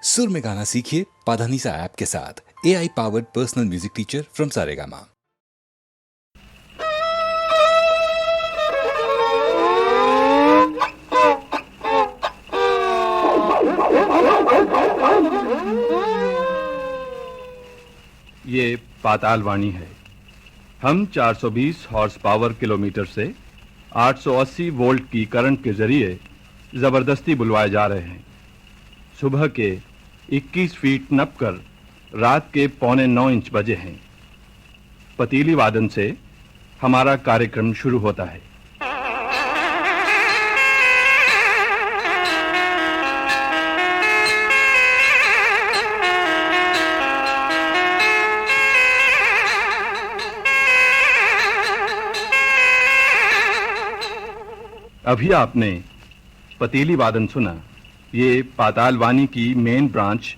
सुर में गाना सीखिए पाधानीसा ऐप के साथ। AI powered personal music teacher from Saregama. ये पाताल वाणी है। हम 420 हॉर्स पावर किलोमीटर से 880 वोल्ट की करंट के जरिए जबरदस्ती बुलवाए जा रहे हैं। सुबह के 21 फीट नपकर रात के 8:45 इंच बजे हैं। पतीली वादन से हमारा कार्यक्रम शुरू होता है। अभी आपने पतीली वादन सुना। ये पाताल वाणी की मेन ब्रांच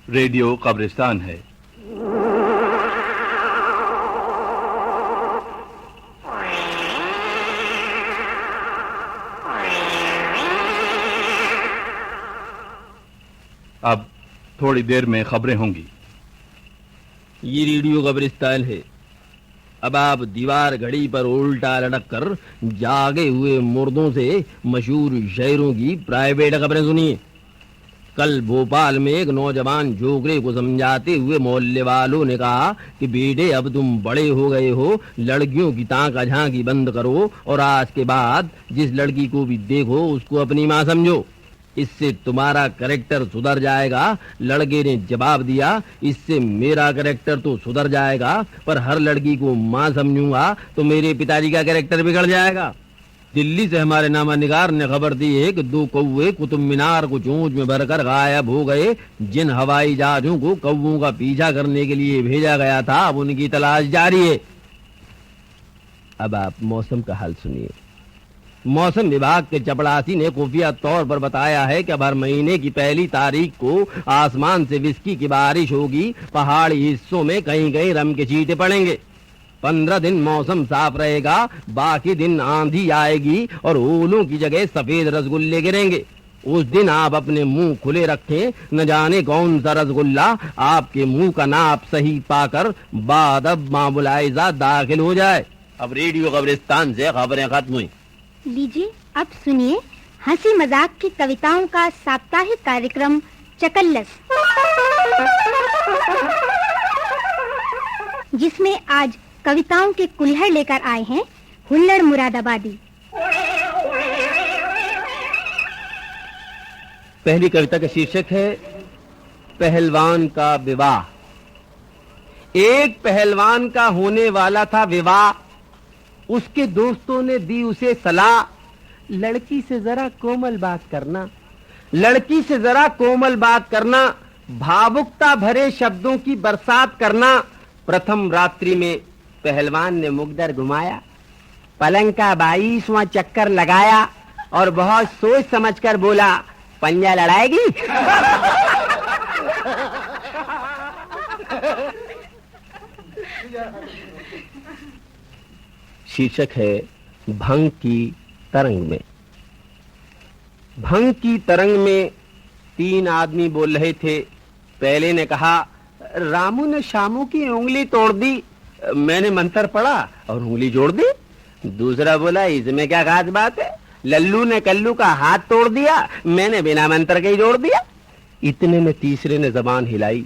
रेडियो कब्रिस्तान है। अब थोड़ी देर में खबरें होंगी। ये रेडियो कब्रिस्तान है। अब आप दीवार घड़ी पर उल्टा लटक कर जागे हुए मुर्दों से मशहूर शायरों की प्राइवेट खबरें सुनिए। कल भोपाल में एक नौजवान जोगरे को समझाते हुए मोहल्ले वालों ने कहा कि बेटे अब तुम बड़े हो गए हो, लड़कियों की ताका झांकी बंद करो और आज के बाद जिस लड़की को भी देखो उसको अपनी माँ समझो। इससे तुम्हारा कैरेक्टर सुधर जाएगा। लड़के ने जवाब दिया, इससे मेरा कैरेक्टर तो सुधर जाएगा, पर हर लड़की को माँ समझूंगा तो मेरे पिताजी का कैरेक्टर बिगड़ जाएगा। दिल्ली से हमारे नामानिगार ने खबर दी है कि 2 कौवे कुतुब मीनार को चोंच में भरकर गायब हो गए। जिन हवाई जहाजों को कौवों का पीछा करने के लिए भेजा गया था, अब उनकी तलाश जारी है। अब आप मौसम का हाल सुनिए। मौसम विभाग के चपड़ासी ने खुफिया तौर पर बताया है कि अब हर महीने की 1 तारीख को आसमान से विस्की की बारिश होगी। पहाड़ी हिस्सों में कहीं कहीं रम के छींटे पड़ेंगे। 15 दिन मौसम साफ रहेगा, बाकी दिन आंधी आएगी और ओलों की जगह सफेद रसगुल्ले गिरेंगे। उस दिन आप अपने मुंह खुले रखें, न जाने कौन सा रसगुल्ला आपके मुंह का नाप सही पाकर बादब माबुलाइजा दाखिल हो जाए। अब रेडियो कब्रिस्तान से खबरें खत्म हुई। लीजिए अब सुनिए हंसी मजाक की कविताओं का साप्ताहिक कार्यक्रम चकल्लस, जिसमें आज कविताओं के कुल्हड़ लेकर आए हैं हुल्लड़ मुरादाबादी। पहली कविता का शीर्षक है पहलवान का विवाह। एक पहलवान का होने वाला था विवाह। उसके दोस्तों ने दी उसे सलाह, लड़की से जरा कोमल बात करना, लड़की से जरा कोमल बात करना, भावुकता भरे शब्दों की बरसात करना। प्रथम रात्रि में पहलवान ने मुकद्दर घुमाया, पलंग का 22वां चक्कर लगाया और बहुत सोच समझकर बोला, पंजा लड़ाएगी? शीर्षक है भंग की तरंग में। भंग की तरंग में 3 आदमी बोल रहे थे। पहले ने कहा, रामू ने शामू की उंगली तोड़ दी, मैंने मंत्र पढ़ा और उंगली जोड़ दी। दूसरा बोला, इसमें क्या खास बात है, लल्लू ने कल्लू का हाथ तोड़ दिया, मैंने बिना मंत्र के ही जोड़ दिया। इतने में तीसरे ने जबान हिलाई,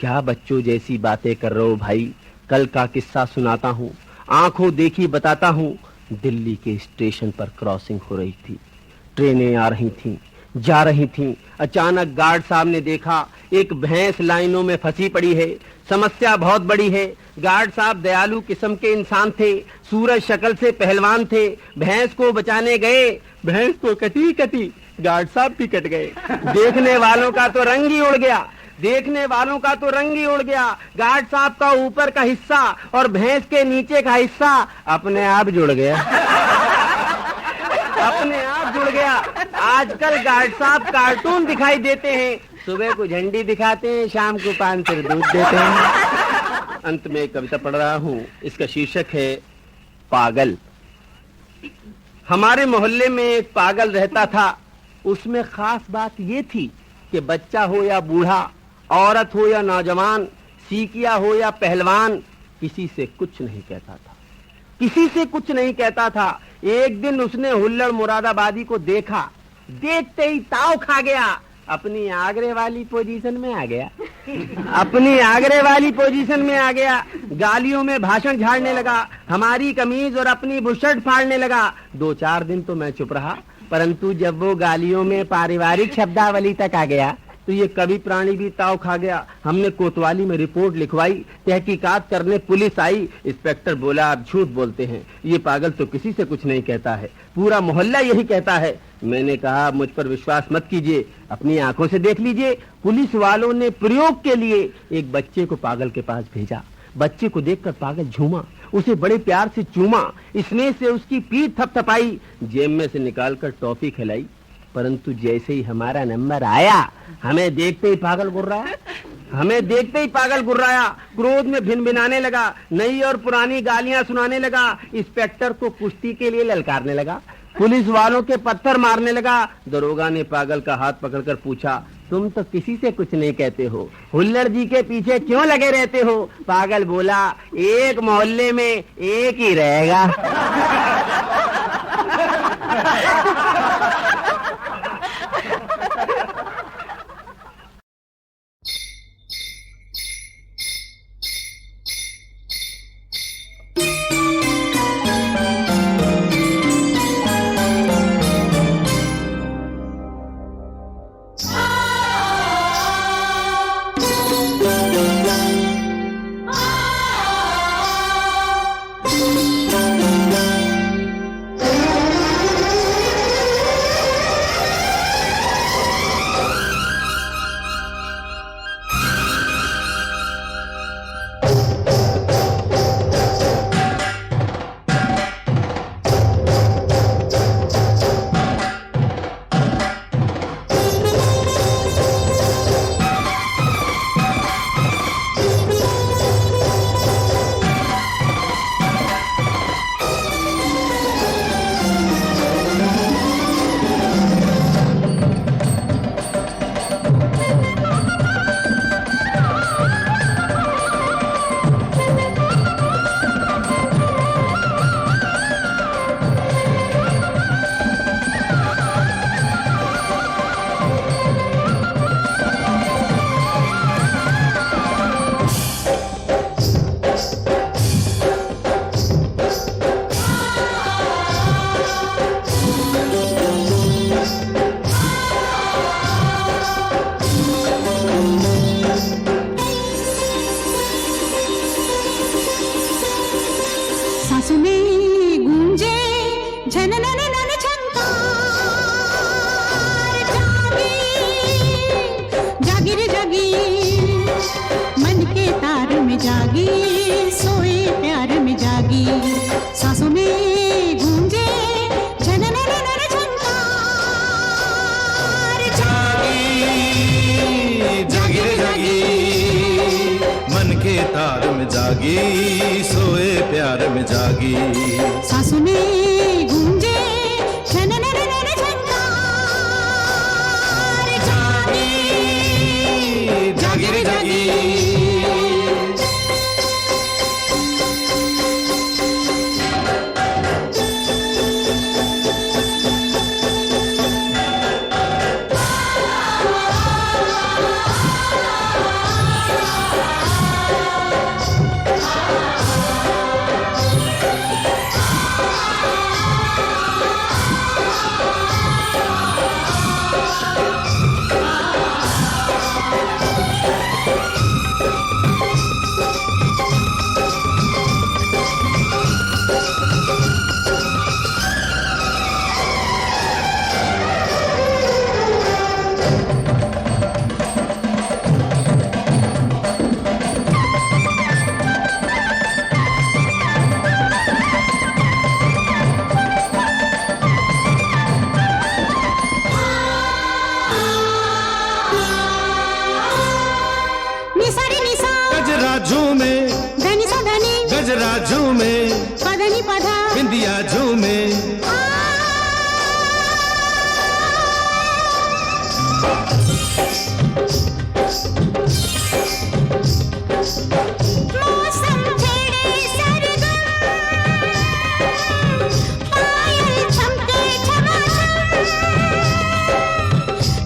क्या बच्चों जैसी बातें कर रहे हो भाई, कल का किस्सा सुनाता हूँ, आंखों देखी बताता हूँ। दिल्ली के स्टेशन पर क्रॉसिंग हो रही थी, ट्रेनें आ रही थीं, जा रही थीं। अचानक गार्ड साहब ने देखा एक भैंस लाइनों में फंसी पड़ी है। समस्या बहुत बड़ी है। गार्ड साहब दयालु किस्म के इंसान थे, सूरज शक्ल से पहलवान थे। भैंस को बचाने गए, भैंस तो कटी कटी, गार्ड साहब भी कट गए। देखने वालों का तो रंग ही उड़ गया, देखने वालों का तो रंग ही उड़ गया। गार्ड साहब का ऊपर का हिस्सा और भैंस के नीचे का हिस्सा अपने आप जुड़ गया, अपने आप जुड़ गया। आजकल गार्ड साहब कार्टून दिखाई देते हैं, सुबह को झंडी दिखाते हैं, शाम को 5 सिर दूध देते हैं। अंत में कविता पढ़ रहा हूँ, इसका शीर्षक है पागल। हमारे मोहल्ले में एक पागल रहता था। उसमें खास बात ये थी कि बच्चा हो या बूढ़ा, औरत हो या नौजवान, सीकिया हो या पहलवान, किसी से कुछ नहीं कहता था, किसी से कुछ नहीं कहता था। एक दिन उसने हुल्लड़ मुरादाबादी को देखा, देखते ही ताव खा गया, अपनी आगरे वाली पोजीशन में आ गया, अपनी आगरे वाली पोजीशन में आ गया। गालियों में भाषण झाड़ने लगा, हमारी कमीज और अपनी बुशर्ट फाड़ने लगा। 2-4 दिन तो मैं चुप रहा, परंतु जब वो गालियों में पारिवारिक शब्दावली तक आ गया तो ये कवि प्राणी भी ताव खा गया। हमने कोतवाली में रिपोर्ट लिखवाई, तहकीकात करने पुलिस आई। इंस्पेक्टर बोला, आप झूठ बोलते हैं, ये पागल तो किसी से कुछ नहीं कहता है, पूरा मोहल्ला यही कहता है। मैंने कहा, मुझ पर विश्वास मत कीजिए, अपनी आंखों से देख लीजिए। पुलिस वालों ने प्रयोग के लिए एक बच्चे को पागल के पास भेजा। बच्चे को देखकर पागल झूमा, उसे बड़े प्यार से चूमा, स्नेह से उसकी पीठ थपथपाई, जेब में से निकालकर टॉफी खिलाई। परंतु जैसे ही हमारा नंबर आया, हमें देखते ही पागल गुर्राया, हमें देखते ही पागल गुर्राया, क्रोध में भिनभिनाने लगा, नई और पुरानी गालियां सुनाने लगा, इंस्पेक्टर को कुश्ती के लिए ललकारने लगा, पुलिस वालों के पत्थर मारने लगा। दरोगा ने पागल का हाथ पकड़कर पूछा, तुम तो किसी से कुछ नहीं कहते हो, हुल्लड़ जी के पीछे क्यों लगे रहते हो? पागल बोला, एक मोहल्ले में एक ही रहेगा। जागी सोए प्यार में जागी सांसों में गूंजे झननन झनकार जागी जागी रे जागी गजराजू में पधनी पधा बिंदियाजू में मौसम छेड़े सरगम, पायल चमके झमाझम,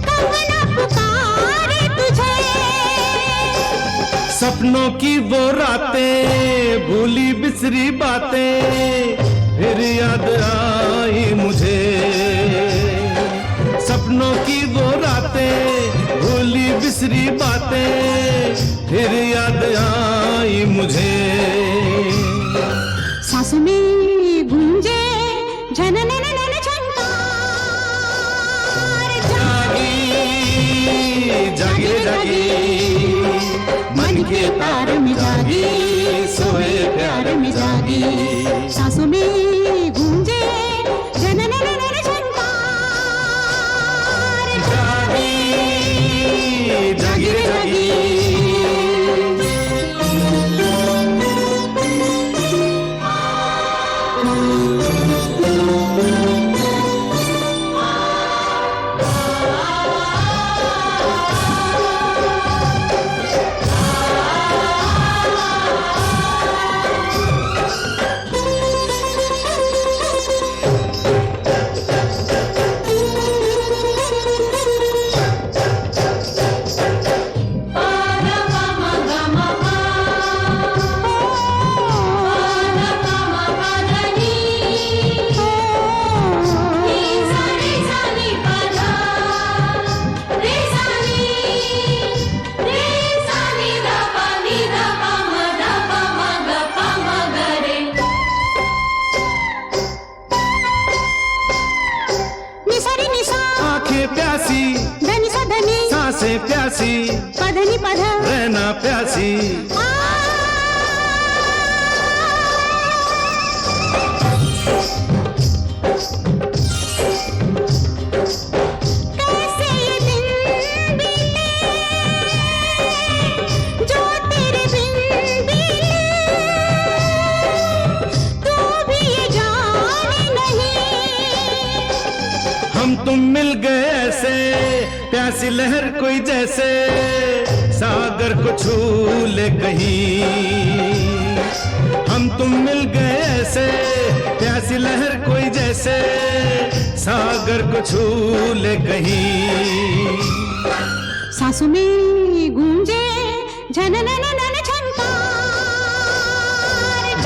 कब न पुकारे तुझे। सपनों की वो रातें, भूली बिसरी बातें फिर याद आई मुझे। सपनों की वो रातें, भूली बिसरी बातें फिर याद आई मुझे। सांसों में गूंजे झनन नन झनकार। जागी जागी मन के तार में जागी, सोए प्यार में जागी। सांसों में गूंजे झनन नन झनकार। जागी जागी जागी आंखें प्यासी, धनी सा धनी, सांसें प्यासी, पधनी पध। रहना प्यासी। कैसे ये दिन बीते जो तेरे बिन बीते, तू भी ये जाने नहीं। हम तुम मिल गए ऐसे, प्यासी लहर कोई जैसे सागर को छू ले कहीं। हम तुम मिल गए ऐसे, प्यासी लहर कोई जैसे सागर को छू ले कहीं। सांसों में गूंजे झनन नन झनकार।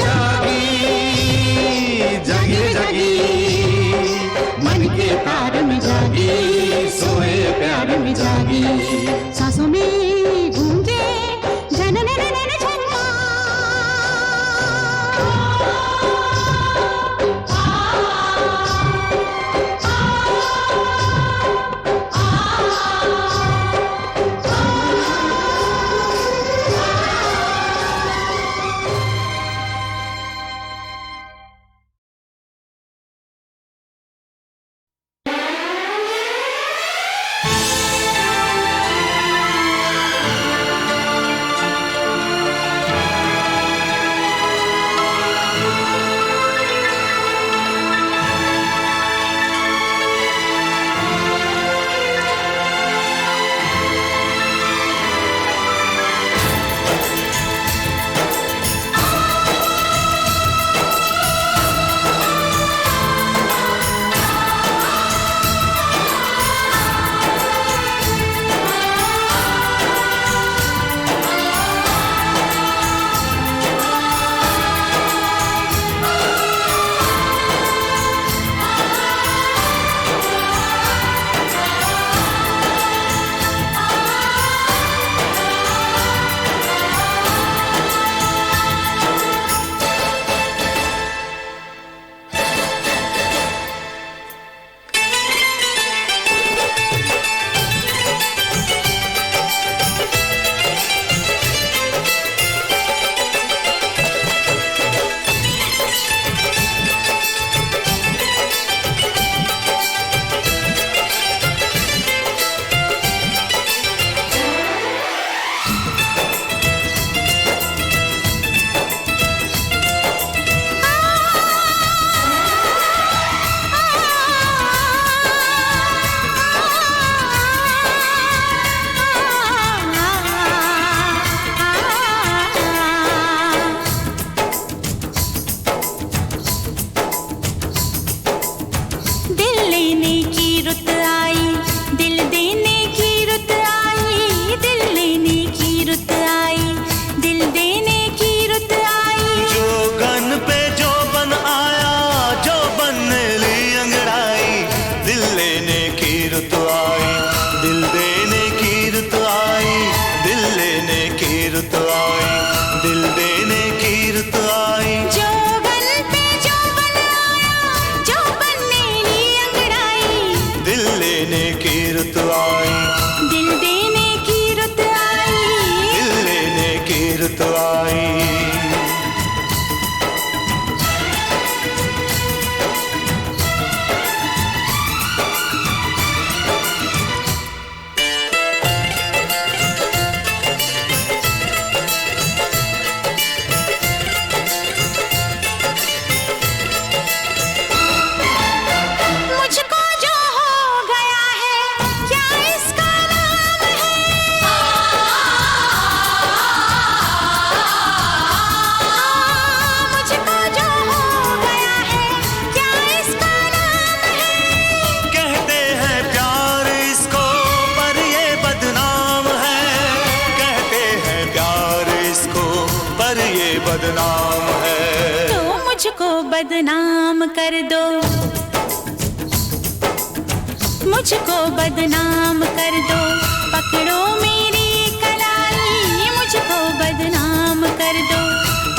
जागी जागी जागी मन के तार में जागी, सोए प्यार में जागी। सांसों में गूंजे झनन नन झनकार। बदनाम है। तो मुझको बदनाम कर दो, मुझको बदनाम कर दो, पकड़ो मेरी कलाई, मुझको बदनाम कर दो,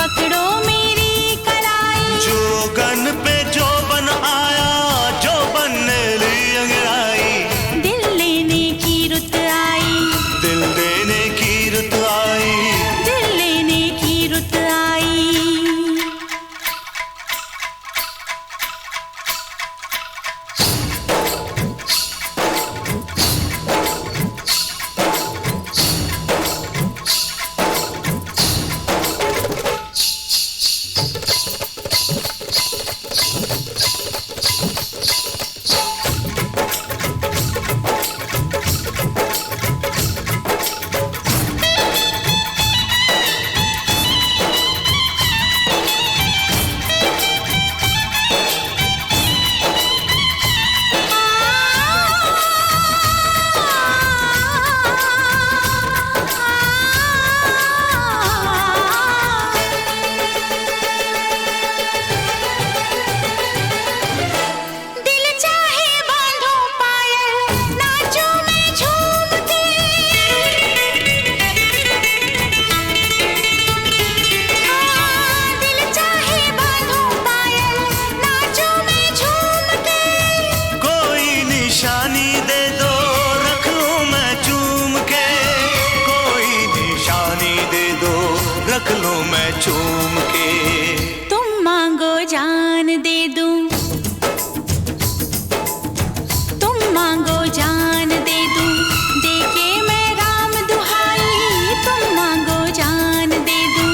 पकड़ो मेरी कलाई। जोगन पे जोबन आया, जोबन ने ली अंगड़ाई, दिल लेने की रुत आई, दिल देने की रुत आई, दिल लेने की रुत आई। रख लो मैं चूम के। तुम मांगो जान दे दूं, तुम मांगो जान दे दूं, देके मैं राम दुहाई। तुम मांगो जान दे दूं,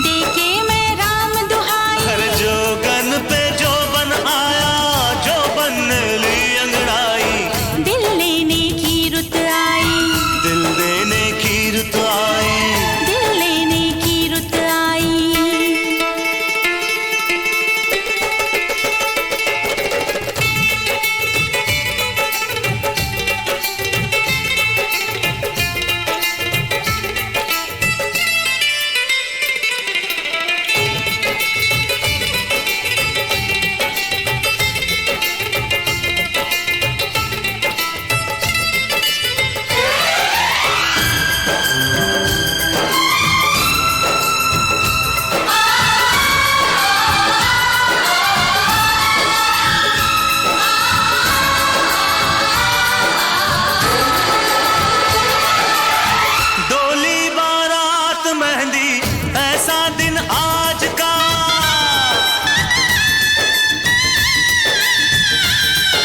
देके मैं राम दुहाई। हर जोगन पे जोबन आया, जोबन ने ली अंगड़ाई, दिल लेने की रुत आई, दिल देने की रुत आई। दिल लेने की रुत आई। डोली बारात मेहंदी ऐसा दिन आज का,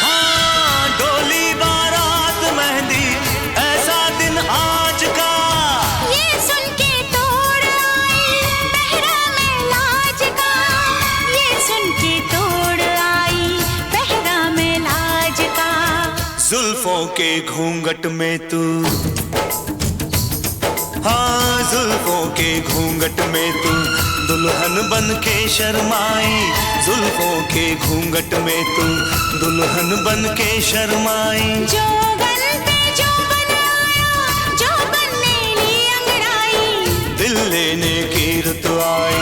हाँ डोली बारात मेहंदी ऐसा दिन आज का। ये सुन के तोड़ आई पहरा में लाज का, ये सुन के तोड़ आई पहरा में लाज का। जुल्फों के घूंघट में तू, हाँ जुल्फों के घूंघट में तू दुल्हन बन के शर्माई। जुल्फों के घूंघट में तू दुल्हन बन के शर्माई। जोगन पे जोबन आया, जोबन ने ली अंगड़ाई, दिल लेने की रुत आई,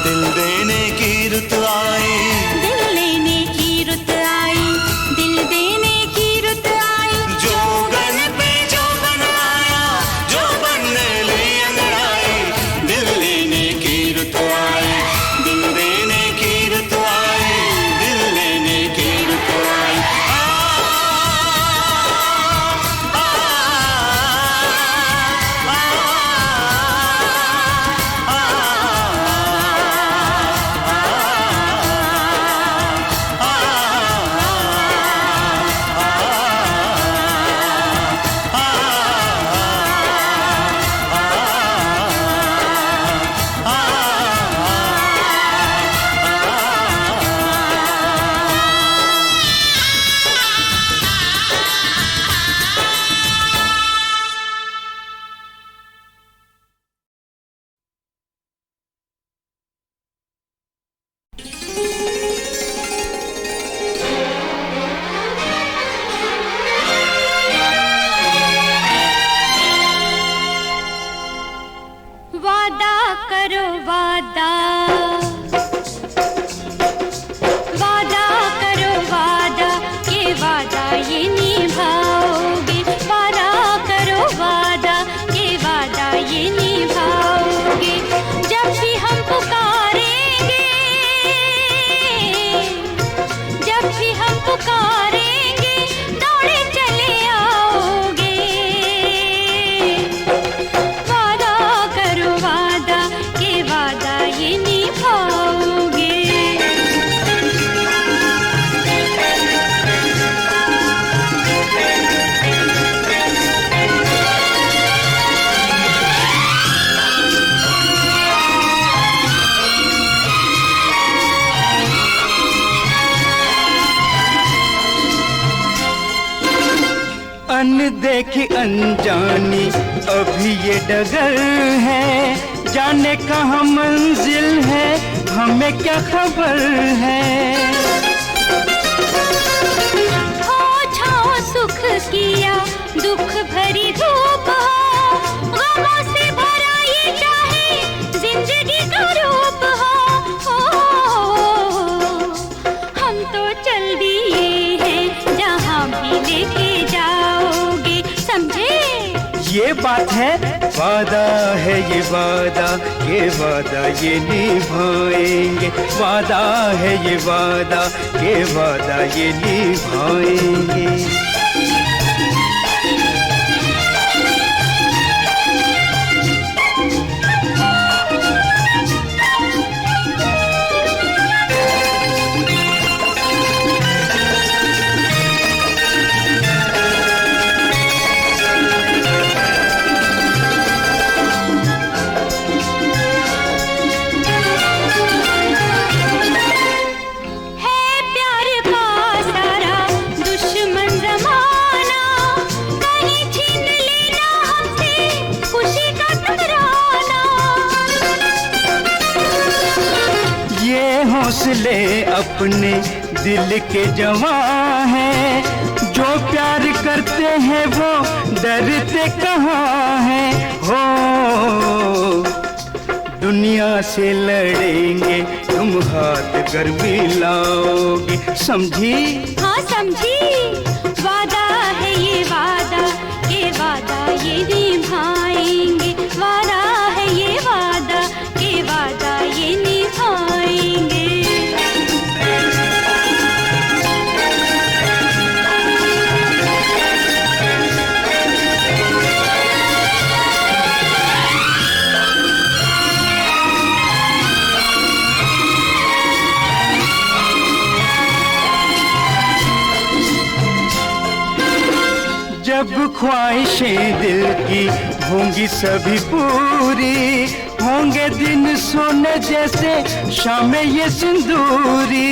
दिल देने की रुत आई। दिल लेने की रुत आई, दिल देने की रुत आई। जोगन पे जोबन आया, जोबन ने ली अंगड़ाई, दिल लेने की रुत आई, दिल देने की रुत आई, दिल लेने की रुत आई। वादा करो वादा, देखी अनजानी अभी ये डगर है, जाने कहाँ मंजिल है हमें क्या खबर है। हो छाओ सुख किया दुख भरी धूप हो, गमों से भरा ये चाहे जिंदगी का रूप हो। हम तो चल दिए हैं जहाँ भी लेके जाओगे, समझे? ये बात है, वादा है ये वादा, ये वादा ये निभाएंगे। वादा है ये वादा, ये वादा ये निभाएंगे। हौसले अपने दिल के जवां हैं, जो प्यार करते हैं वो डरते कहाँ हैं। हो दुनिया से लड़ेंगे तुम हाथ कर भी लाओगे, समझी? हाँ समझी। वादा है ये वादा, ये वादा ये निभाएंगे। वादा है ये वादा, ये वादा ये निभाएंगे। जब ख्वाहिशें दिल की होंगी सभी पूरी, होंगे दिन सोने जैसे शामें ये सिंदूरी।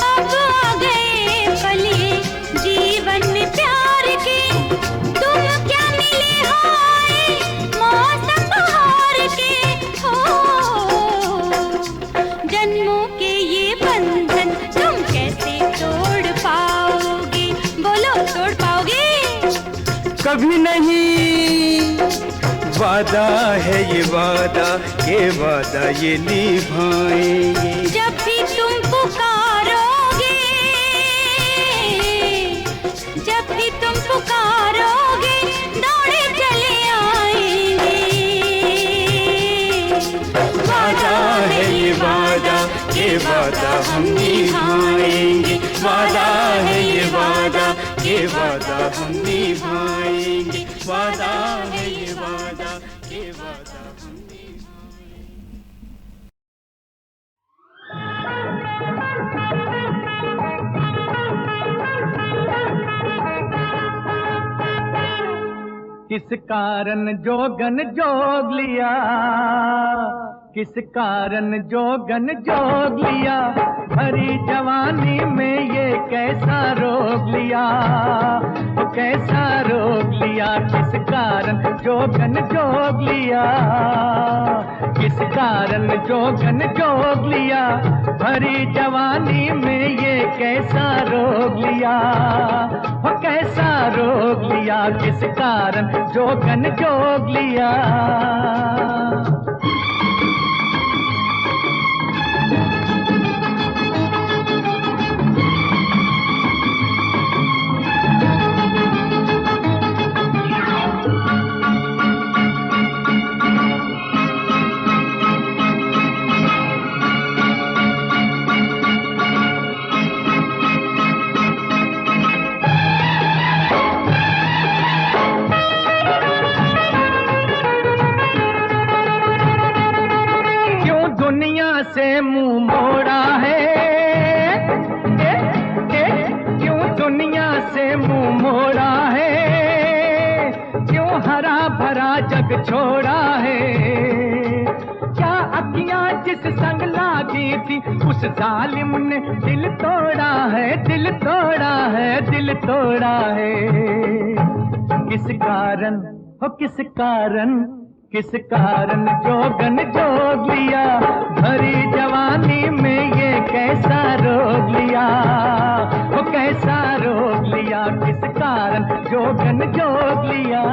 अब आ गए पले जीवन में प्यार के, तुम क्या मिले हाय मौसम बहार के। हो जन्मों के ये बंधन तुम कैसे तोड़ पाओगे, बोलो तोड़ पाओगे? कभी नहीं, वादा है ये वादा, ये वादा ये निभाएंगे। जब भी तुम पुकारोगे, जब भी तुम पुकारोगे दौड़े चले आएंगे। वादा है ये वादा, ये वादा हम निभाएंगे। वादा है ये वादा, ये वादा हम निभाएंगे। वादा है ये वादा, ये वादा हम किस कारण जोगन जोग लिया, किस कारण जोगन जोग लिया, भरी जवानी में ये कैसा रोग लिया, कैसा रोग लिया। किस कारण जोगन जोग लिया, किस कारण जोगन जोग लिया, भरी जवानी में ये कैसा रोग लिया, कैसा रोग लिया। किस कारण जोगन जोग लिया। से मुंह मोड़ा है, क्यों दुनिया से मुंह मोड़ा है, क्यों हरा भरा जग छोड़ा है। क्या अखियां जिस संग लागे लागी थी उस जालिम ने दिल तोड़ा है, दिल तोड़ा है, दिल तोड़ा है। किस कारण हो किस कारण, किस कारण जोगन जोग लिया, भरी जवानी में ये कैसा रोग लिया, वो कैसा रोग लिया, किस कारण जोगन जोग लिया।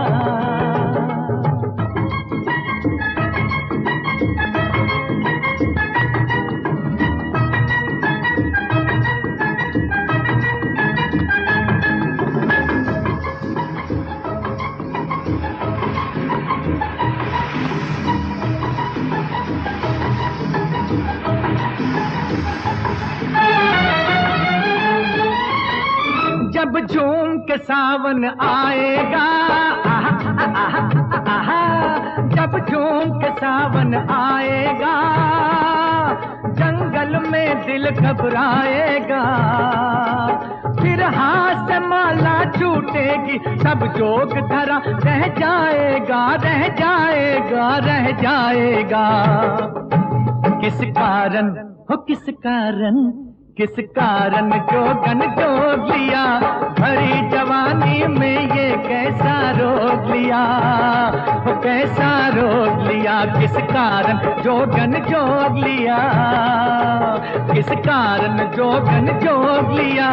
जब झूम के सावन आएगा, आहा, आहा, आहा, जब झूम के सावन आएगा, जंगल में दिल घबराएगा, फिर हाथ से माला छूटेगी, सब जोग धरा रह जाएगा, रह जाएगा, रह जाएगा। किस कारण हो किस कारण, किस कारण जोगन जोग लिया, भरी जवानी में ये कैसा रोग लिया, वो कैसा रोग लिया, किस कारण जोगन जोग लिया, किस कारण जोगन जोग लिया,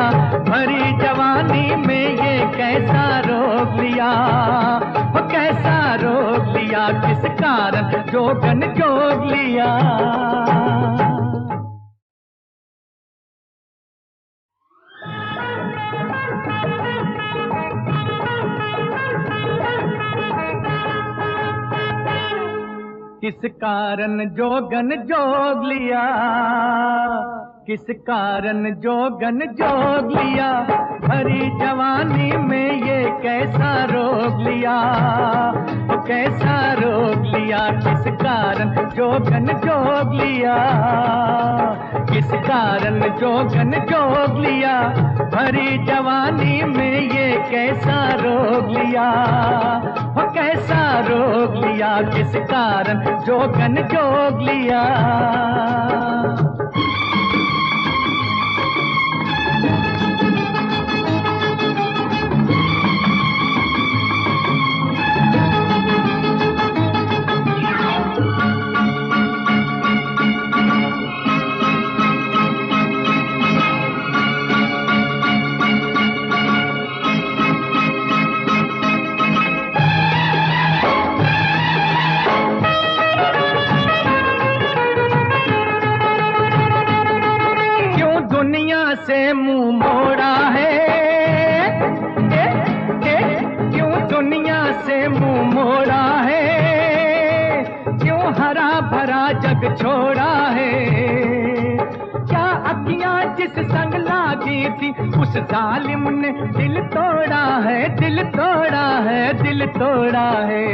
भरी जवानी में ये कैसा रोग लिया, वो कैसा रोग लिया, किस कारण जोगन जोग लिया। किस कारण जोगन जोग लिया, किस कारण जोगन जोग लिया, भरी जवानी में ये कैसा रोग लिया, वो कैसा रोग लिया, किस कारण जोगन जोग लिया, किस कारण जोगन जोग लिया, भरी जवानी में ये कैसा रोग लिया, वो कैसा रोग लिया, किस कारण जोगन जोग लिया। से मुंह मोड़ा है, क्यों दुनिया से मुंह मोड़ा है, क्यों हरा भरा जग छोड़ा है, क्या अखियां जिस संग लागी थी उस जालिम ने दिल तोड़ा है, दिल तोड़ा है, दिल तोड़ा है।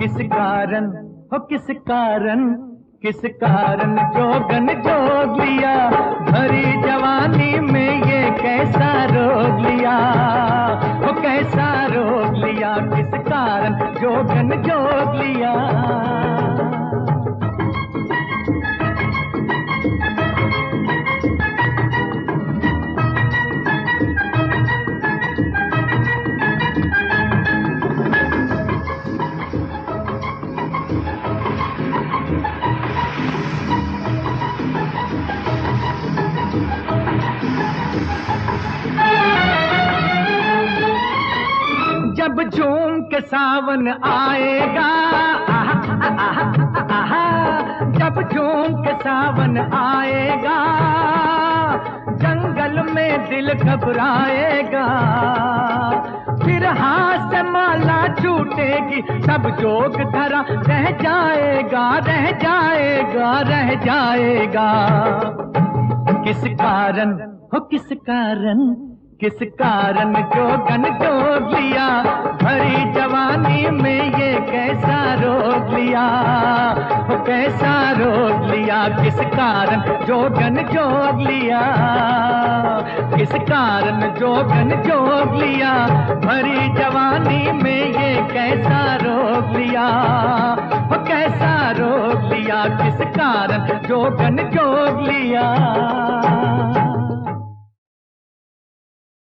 किस कारण हो किस कारण, किस कारण जोगन जोग लिया, भरी जवानी में ये कैसा रोग लिया, वो कैसा रोग लिया, किस कारण जोगन जोग लिया। जब झूम के सावन आएगा, आहा, आहा, आहा, जब झूम के सावन आएगा, जंगल में दिल घबराएगा, फिर हाथ से माला छूटेगी, सब जोग धरा रह जाएगा, रह जाएगा, रह जाएगा। किस कारण हो किस कारण, किस कारण जोगन जोग लिया, भरी जवानी में ये कैसा रोग लिया, वो कैसा रोग लिया, किस कारण जोगन जोग लिया, किस कारण जोगन जोग लिया, भरी जवानी में ये कैसा रोग लिया, वो कैसा रोग लिया, किस कारण जोगन जोग लिया।